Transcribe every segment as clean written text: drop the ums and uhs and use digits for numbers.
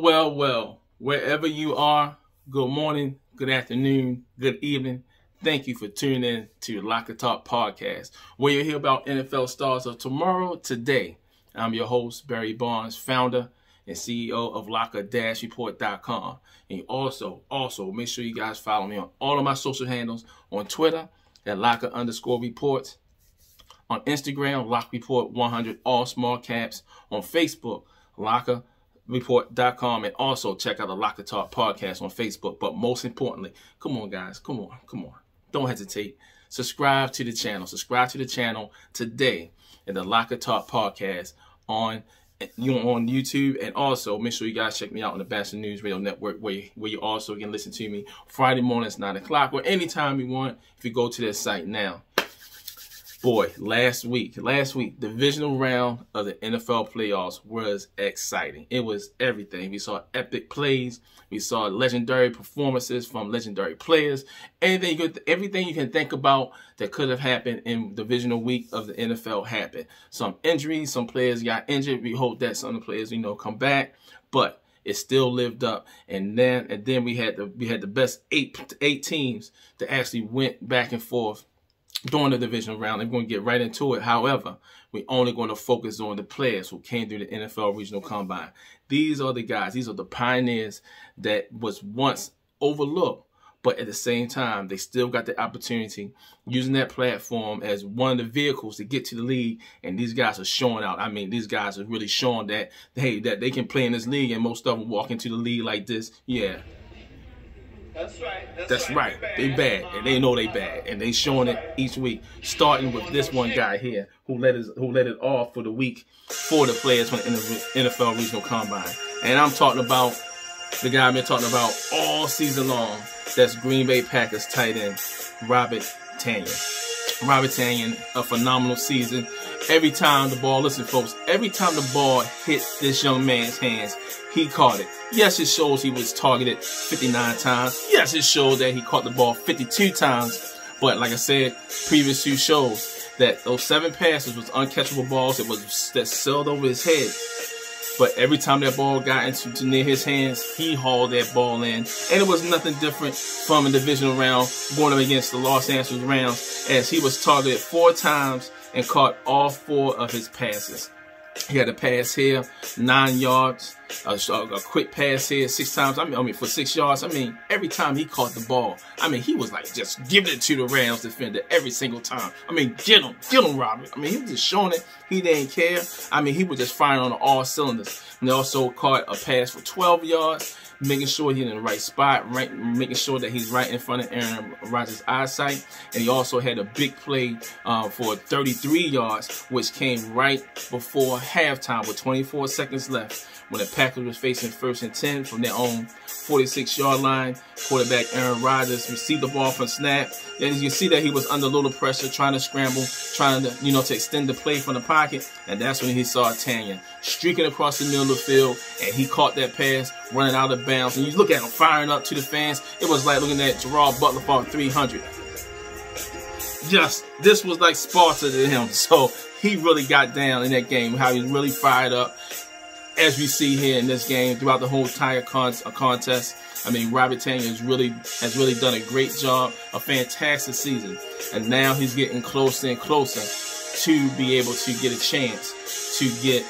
Well, wherever you are, good morning, good afternoon, good evening. Thank you for tuning in to LockerTalk podcast, where you'll hear about NFL stars of tomorrow, today. I'm your host, Barry Barnes, founder and CEO of LockerReport.com. And also make sure you guys follow me on all of my social handles, on Twitter at Locker_Report, on Instagram, LockerReport100, all small caps, on Facebook, LockerReport.com, and also check out the LockerTalk podcast on Facebook. But most importantly, come on, guys, come on. Don't hesitate. Subscribe to the channel today in the LockerTalk podcast on YouTube, and also make sure you guys check me out on the Bachelor News Radio Network, where you also can listen to me Friday mornings 9 o'clock or anytime you want if you go to their site now. Boy, last week, divisional round of the NFL playoffs was exciting. It was everything. We saw epic plays. We saw legendary performances from legendary players. Everything you can think about that could have happened in divisional week of the NFL happened. Some injuries, some players got injured. We hope that some of the players, come back, but it still lived up. And then we had the best eight teams that actually went back and forth during the divisional round. I'm going to get right into it. However, we're only going to focus on the players who came through the NFL Regional Combine. These are the guys. These are the pioneers that was once overlooked, but at the same time, they still got the opportunity using that platform as one of the vehicles to get to the league. And these guys are showing out. I mean, these guys are really showing that, hey, that they can play in this league, and most of them walk into the league like this. Yeah. That's right. They bad, and they know they bad, and they showing it each week. Starting with this one guy here, who let it off for the week for the players from the NFL Regional Combine. And I'm talking about the guy I've been talking about all season long. That's Green Bay Packers tight end Robert Tonyan. Robert Tonyan, a phenomenal season. Every time the ball, listen, folks, every time the ball hit this young man's hands, he caught it. Yes, it shows he was targeted 59 times. Yes, it shows that he caught the ball 52 times. But like I said, previous two shows, that those 7 passes was uncatchable balls that sailed over his head. But every time that ball got into near his hands, he hauled that ball in. And it was nothing different from a divisional round going up against the Los Angeles Rams, as he was targeted 4 times and caught all 4 of his passes. He had a pass here, 9 yards, a quick pass here 6 times. I mean, for 6 yards. I mean, every time he caught the ball, I mean, he was like just giving it to the Rams defender every single time. I mean, get him, Robert. I mean, he was just showing it. He didn't care. I mean, he was just firing on all cylinders. And he also caught a pass for 12 yards, making sure he's in the right spot, making sure that he's right in front of Aaron Rodgers' eyesight. And he also had a big play for 33 yards, which came right before halftime with 24 seconds left, when the Packers was facing 1st and 10 from their own 46-yard line. Quarterback Aaron Rodgers received the ball from snap. And you can see that he was under a little pressure, trying to scramble, trying to, to extend the play from the pocket. And that's when he saw Tonyan streaking across the middle of the field, and he caught that pass, running out of bounds. And you look at him firing up to the fans. It was like looking at Gerard Butler for 300. This was like Sparta to him. So he really got down in that game, how he really fired up, as we see here in this game throughout the whole entire contest. I mean, Robert Tonyan has really done a great job, a fantastic season. And now he's getting closer and closer to be able to get a chance to get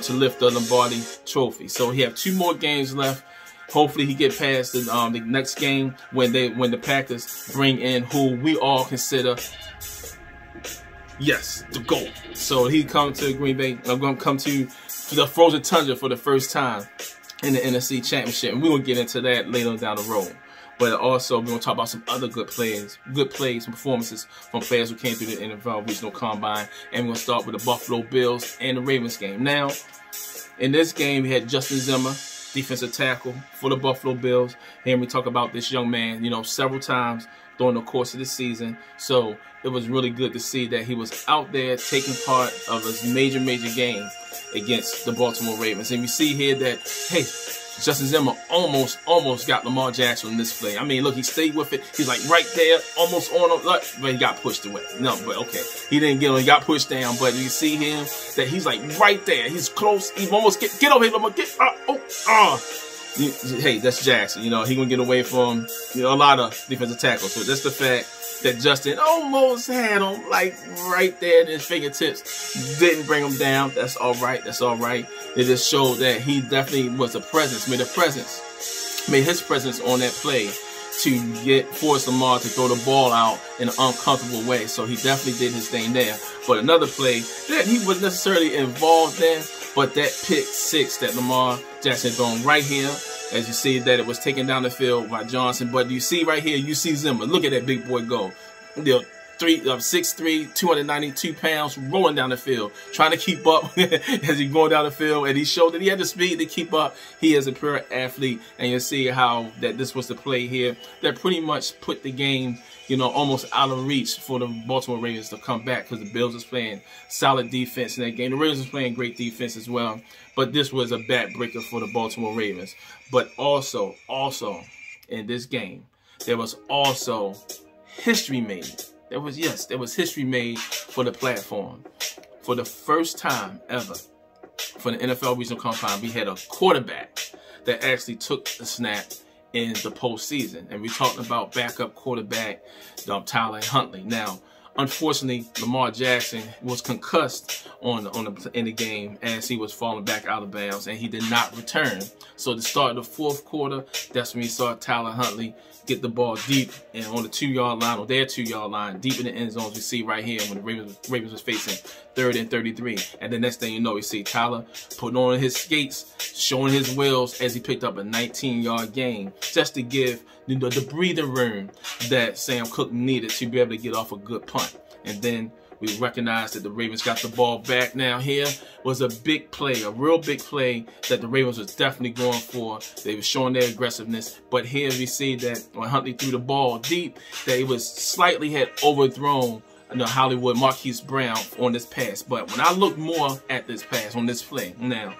to lift the Lombardi Trophy. So he have 2 more games left. Hopefully he get past the next game when the Packers bring in who we all consider, yes, the GOAT. So he come to Green Bay. I'm going to come to the Frozen Tundra for the first time in the NFC Championship, and we will get into that later down the road. But also, we're going to talk about some other good plays and performances from players who came through the NFL Regional Combine. And we're going to start with the Buffalo Bills and the Ravens game. Now, in this game, we had Justin Zimmer, defensive tackle for the Buffalo Bills. And we talk about this young man, several times during the course of the season. So it was really good to see that he was out there taking part of this major game against the Baltimore Ravens. And we see here that, hey, Justin Zimmer almost got Lamar Jackson in this play. I mean, look, he stayed with it. He's like right there, almost on him, but he got pushed away. No, but okay. He didn't get him. He got pushed down, but you see him that he's like right there. He's close. He almost get over him. Get hey, that's Jackson. You know, he gonna get away from, you know, a lot of defensive tackles. So just the fact that Justin almost had him like right there at his fingertips, didn't bring him down. That's all right. That's all right. It just showed that he definitely was a presence, made his presence on that play to force Lamar to throw the ball out in an uncomfortable way. So he definitely did his thing there. But another play that he wasn't necessarily involved in, but that pick six that Lamar Jackson thrown right here, as you see that it was taken down the field by Johnson. But you see right here, you see Zimmer. Look at that big boy go. 6'3", 292 pounds, rolling down the field, trying to keep up as he's going down the field. And he showed that he had the speed to keep up. He is a pure athlete. And you'll see how that this was the play here that pretty much put the game, you know, almost out of reach for the Baltimore Ravens to come back, because the Bills was playing solid defense in that game. The Ravens was playing great defense as well. But this was a backbreaker for the Baltimore Ravens. But also in this game, there was also history made. There was history made for the platform. For the first time ever, for the NFL Regional Combine, we had a quarterback that actually took the snap in the postseason. And we're talking about backup quarterback Tyler Huntley. Now, unfortunately, Lamar Jackson was concussed in the game as he was falling back out of bounds, and he did not return. So to start the fourth quarter, that's when we saw Tyler Huntley get the ball deep and on the 2-yard line, or their 2-yard line, deep in the end zone. We see right here when the Ravens was facing 3rd and 33. And the next thing you know, we see Tyler putting on his skates, showing his wheels as he picked up a 19-yard gain, just to give the breathing room that Sam Cook needed to be able to get off a good punt. And then we recognize that the Ravens got the ball back. Now here was a big play, a real big play that the Ravens was definitely going for. They were showing their aggressiveness. But here we see that when Huntley threw the ball deep, that it was slightly had overthrown the Hollywood Marquise Brown on this pass. But when I look more at this pass, on this play, now,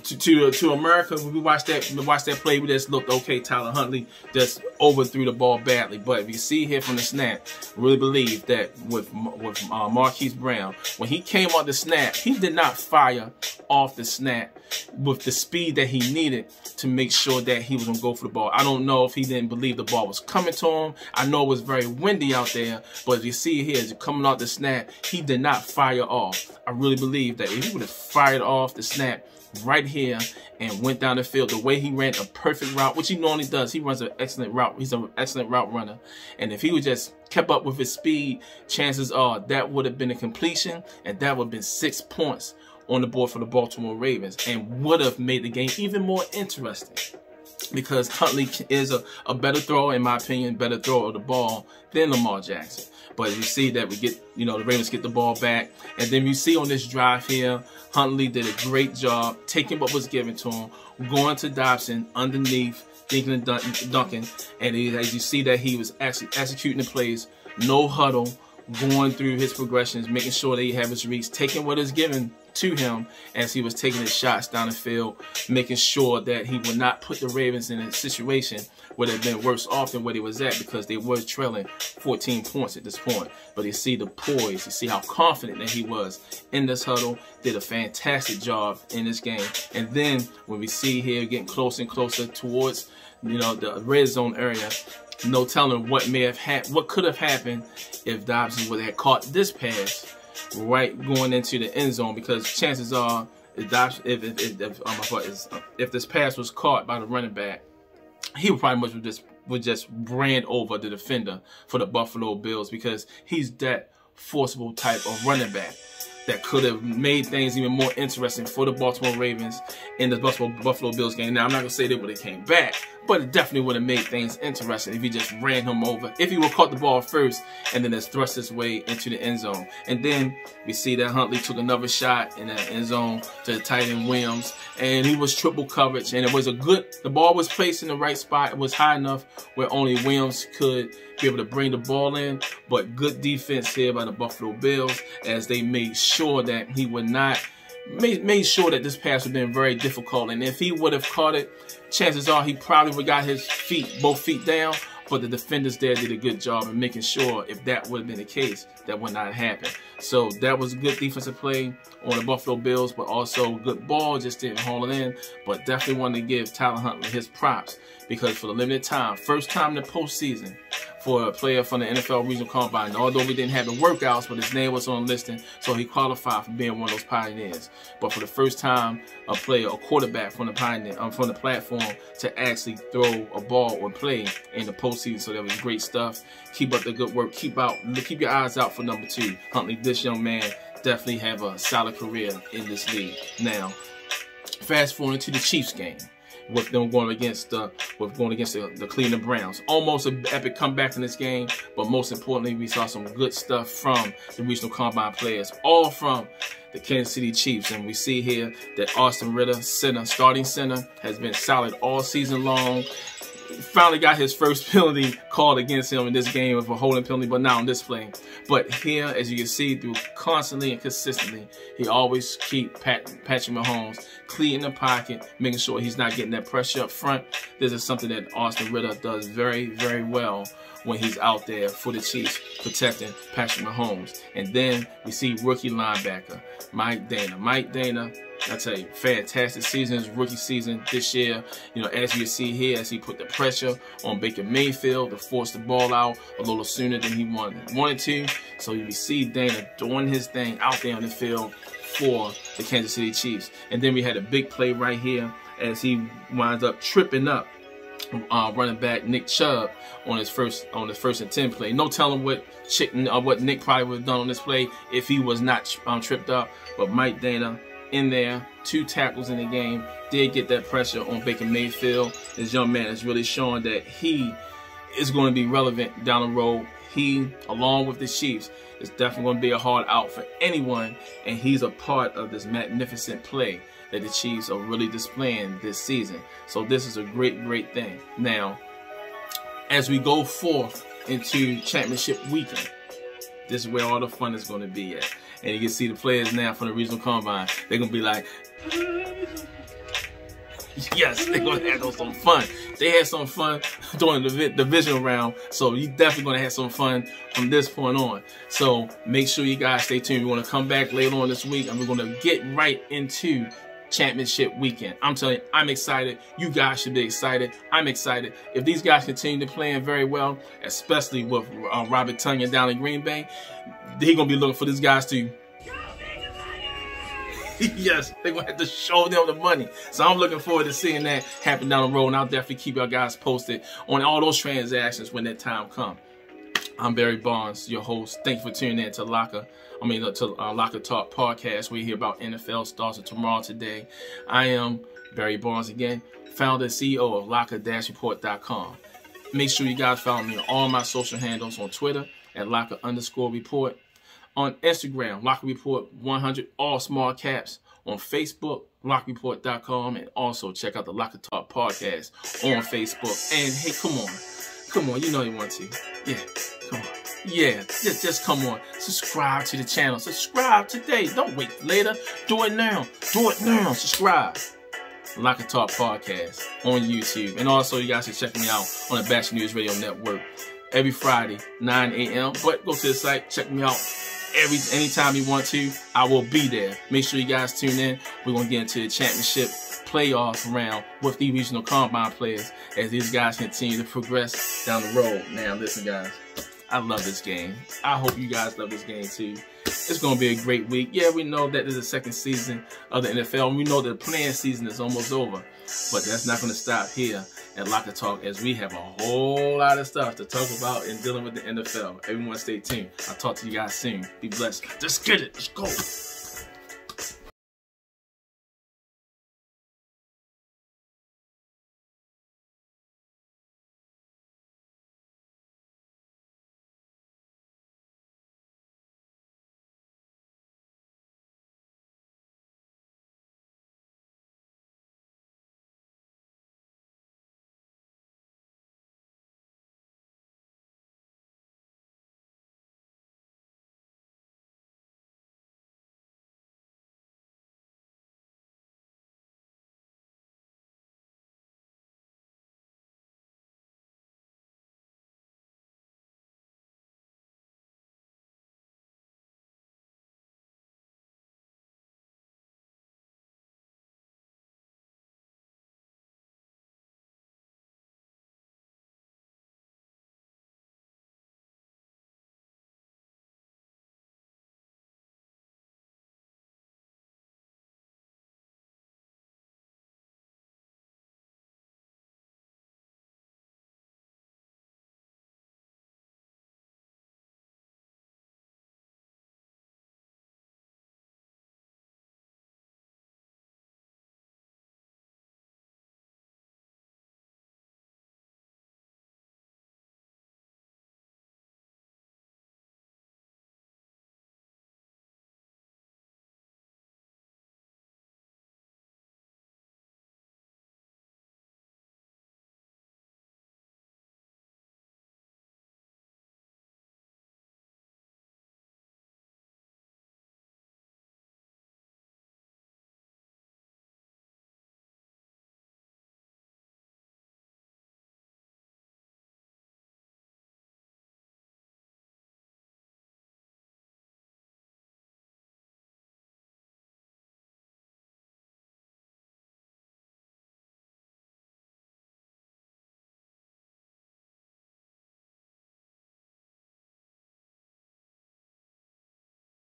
to America, when we watched that play, we just looked, okay, Tyler Huntley just overthrew the ball badly. But if you see here from the snap, I really believe that with Marquise Brown, when he came off the snap, he did not fire off the snap with the speed that he needed to make sure that he was going to go for the ball. I don't know if he didn't believe the ball was coming to him. I know it was very windy out there, but as you see here, as you're coming off the snap, he did not fire off. I really believe that if he would have fired off the snap right here and went down the field the way he ran a perfect route, which he normally does. He runs an excellent route. He's an excellent route runner. And if he would just kept up with his speed, chances are that would have been a completion, and that would have been 6 points on the board for the Baltimore Ravens, and would have made the game even more interesting. Because Huntley is a better thrower, in my opinion, better thrower of the ball than Lamar Jackson. But you see that we get, the Ravens get the ball back. And then you see on this drive here, Huntley did a great job taking what was given to him, going to Dobson underneath, thinking of dunking. And as you see that he was actually executing the plays, no huddle, going through his progressions, making sure that he had his reads, taking what is given to him as he was taking his shots down the field, making sure that he would not put the Ravens in a situation where they've been worse off than where they was at, because they were trailing 14 points at this point. But you see the poise, you see how confident that he was in this huddle, did a fantastic job in this game. And then when we see here getting closer and closer towards, the red zone area, no telling what could have happened if Dobson would have caught this pass right going into the end zone, because chances are if this pass was caught by the running back, he would probably would just ran over the defender for the Buffalo Bills, because he's that forcible type of running back that could have made things even more interesting for the Baltimore Ravens in the Buffalo Bills game. Now, I'm not going to say that when they came back, but it definitely would have made things interesting if he just ran him over, if he would have caught the ball first and then just thrust his way into the end zone. And then we see that Huntley took another shot in the end zone to the tight end Williams, and he was triple coverage, and it was the ball was placed in the right spot. It was high enough where only Williams could be able to bring the ball in, but good defense here by the Buffalo Bills as they made sure that he would not, made sure that this pass would have been very difficult. And if he would have caught it, chances are he probably would have got his both feet down, but the defenders there did a good job in making sure if that would have been the case, that would not happen. So that was good defensive play on the Buffalo Bills, but also good ball, just didn't haul it in. But definitely wanted to give Tyler Huntley his props, because for the limited time, first time in the postseason for a player from the NFL Regional Combine, although we didn't have the workouts, but his name was on the listing, so he qualified for being one of those pioneers. But for the first time, a player, a quarterback from the from the platform to actually throw a ball or play in the postseason, so that was great stuff. Keep up the good work. Keep your eyes out for number 2, Huntley. This young man definitely have a solid career in this league. Now, fast forward to the Chiefs game, with them going against the Cleveland Browns. Almost an epic comeback in this game, but most importantly, we saw some good stuff from the Regional Combine players, all from the Kansas City Chiefs. And we see here that Austin Ritter, starting center, has been solid all season long. Finally got his first penalty called against him in this game of a holding penalty, but not on this play. But here, as you can see, through constantly and consistently, he always keep Patrick Mahomes clean in the pocket, making sure he's not getting that pressure up front. This is something that Austin Ritter does very, very well when he's out there for the Chiefs, protecting Patrick Mahomes. And then we see rookie linebacker Mike Dana. Mike Dana, I tell you, fantastic season, his rookie season this year. You know, as you see here, as he put the pressure on Baker Mayfield to force the ball out a little sooner than he wanted to. So you see Dana doing his thing out there on the field for the Kansas City Chiefs. And then we had a big play right here as he winds up tripping up running back Nick Chubb on his first and 10 play. No telling what Nick probably would have done on this play if he was not tripped up. But Mike Dana in there, 2 tackles in the game, did get that pressure on Baker Mayfield. This young man is really showing that he is going to be relevant down the road. He, along with the Chiefs, is definitely going to be a hard out for anyone, and he's a part of this magnificent play that the Chiefs are really displaying this season. So this is a great, great thing. Now, as we go forth into championship weekend, this is where all the fun is going to be at. And you can see the players now from the Regional Combine. They're going to be like, yes, they're going to have some fun. They had some fun during the Divisional Round, so you definitely going to have some fun from this point on. So make sure you guys stay tuned. We're going to come back later on this week, and we're going to get right into championship weekend. I'm telling you, I'm excited. You guys should be excited. I'm excited. If these guys continue to play very well, especially with Robert Tonyan down in Green Bay, he's going to be looking for these guys to yes, they're going to have to show them the money. So I'm looking forward to seeing that happen down the road, and I'll definitely keep y'all guys posted on all those transactions when that time comes. I'm Barry Barnes, your host. Thank you for tuning in to LockerTalk podcast. We hear about NFL stars of tomorrow today. I am Barry Barnes again, founder and CEO of Locker-Report.com. Make sure you guys follow me on all my social handles on Twitter at Locker_Report. On Instagram, Locker Report 100, all small caps. On Facebook, LockerReport.com, and also check out the LockerTalk podcast on Facebook. And hey, come on, you know you want to. Yeah, come on. Yeah, just come on. Subscribe to the channel. Subscribe today. Don't wait later. Do it now. Do it now. Subscribe. LockerTalk podcast on YouTube. And also, you guys can check me out on the Bachelor News Radio Network every Friday, 9 a.m. But go to the site, check me out. Anytime you want to, I will be there. Make sure you guys tune in. We're going to get into the championship playoff round with the Regional Combine players as these guys continue to progress down the road. Now, listen, guys, I love this game. I hope you guys love this game, too. It's going to be a great week. Yeah, we know that this is the second season of the NFL, and we know that the playing season is almost over. But that's not going to stop here at LockerTalk, as we have a whole lot of stuff to talk about in dealing with the NFL. Everyone stay tuned. I'll talk to you guys soon. Be blessed. Let's get it. Let's go.